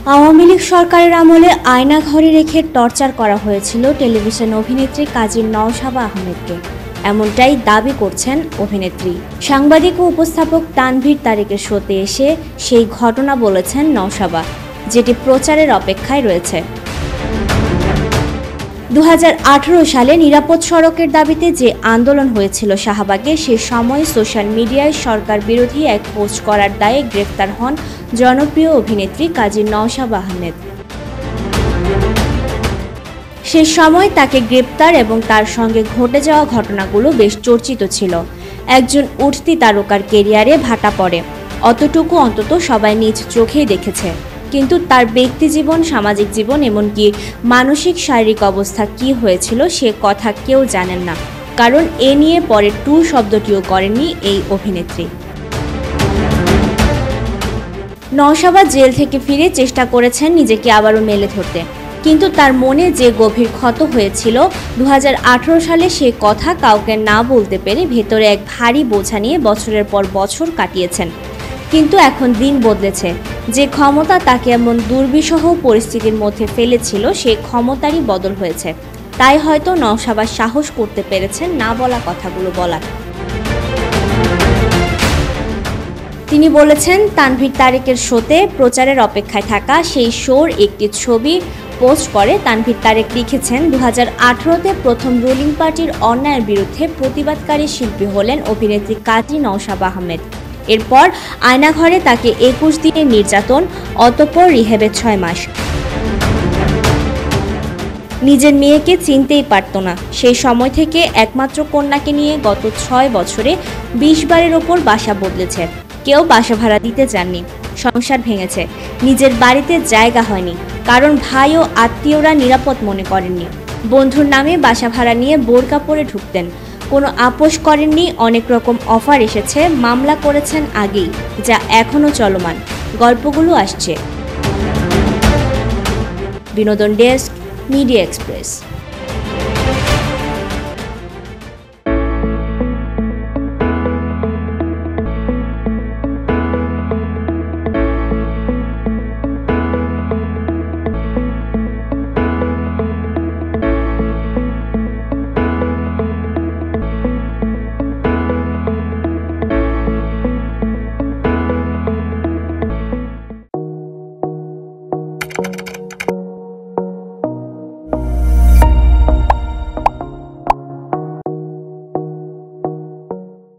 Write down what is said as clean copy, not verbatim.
আওয়ামী লীগ সরকারের আমলে আয়না ঘরে রেখে টর্চার করা হয়েছিল টেলিভিশন অভিনেত্রী কাজী নওশাবা আহমেদকে, এমনটাই দাবি করছেন অভিনেত্রী। সাংবাদিক ও উপস্থাপক তানভীর তারেকের শোতে এসে সেই ঘটনা বলেছেন নওশাবা, যেটি প্রচারের অপেক্ষায় রয়েছে। 2018 সালে নিরাপদ সড়কের দাবিতে যে আন্দোলন হয়েছিল শাহবাগে, সে সময় সোশ্যাল মিডিয়ায় সরকার বিরোধী এক পোস্ট করার দায়ে গ্রেফতার হন জনপ্রিয় অভিনেত্রী কাজী নওশাবা আহমেদ। সে সময় তাকে গ্রেপ্তার এবং তার সঙ্গে ঘটে যাওয়া ঘটনাগুলো বেশ চর্চিত ছিল। একজন উঠতি তারকার কেরিয়ারে ভাটা পড়ে, অতটুকু অন্তত সবাই নিজ চোখেই দেখেছে। কিন্তু তার ব্যক্তি জীবন, সামাজিক জীবন, এমনকি মানসিক শারীরিক অবস্থা কি হয়েছিল সে কথা কেউ জানেন না, কারণ এ নিয়ে পরে টু শব্দটিও করেননি এই অভিনেত্রী। নওশাবা জেল থেকে ফিরে চেষ্টা করেছেন নিজেকে আবারও মেলে ধরতে, কিন্তু তার মনে যে গভীর ক্ষত হয়েছিল 2018 সালে, সে কথা কাউকে না বলতে পেরে ভেতরে এক ভারী বোঝা নিয়ে বছরের পর বছর কাটিয়েছেন। কিন্তু এখন দিন বদলেছে। যে ক্ষমতা তাকে এমন দুর্বিষহ পরিস্থিতির মধ্যে ফেলেছিল, সেই ক্ষমতারই বদল হয়েছে। তাই হয়তো নওশাবা সাহস করতে পেরেছেন না বলা কথাগুলো বলার। তিনি বলেছেন, তানভীর তারেকের শোতে প্রচারের অপেক্ষায় থাকা সেই শোর একটি ছবি পোস্ট করে তানভীর তারেক লিখেছেন, 2018-তে প্রথম রুলিং পার্টির অন্যায়ের বিরুদ্ধে প্রতিবাদকারী শিল্পী হলেন অভিনেত্রী কাজী নওশাবা আহমেদ। এরপর আয়নাঘরে তাকে 21 দিনের নির্যাতন, অতঃপর রিহ্যাবে 6 মাস। নিজের মেয়েকে চিনতেই পারত না। সেই সময় থেকে একমাত্র কন্যাকে নিয়ে গত 6 বছরে 20 বারের ওপর বাসা বদলেছে। কেউ বাসা ভাড়া দিতে চাননি, সংসার ভেঙেছে, নিজের বাড়িতে জায়গা হয়নি, কারণ ভাই ও আত্মীয়রা নিরাপদ মনে করেননি। বন্ধুর নামে বাসা ভাড়া নিয়ে বোরকা পরে ঢুকতেন, কোনো আপোষ করেননি। অনেক রকম অফার এসেছে, মামলা করেছেন আগেই, যা এখনও চলমান। গল্পগুলো আসছে। বিনোদন ডেস্ক, মিডিয়া এক্সপ্রেস।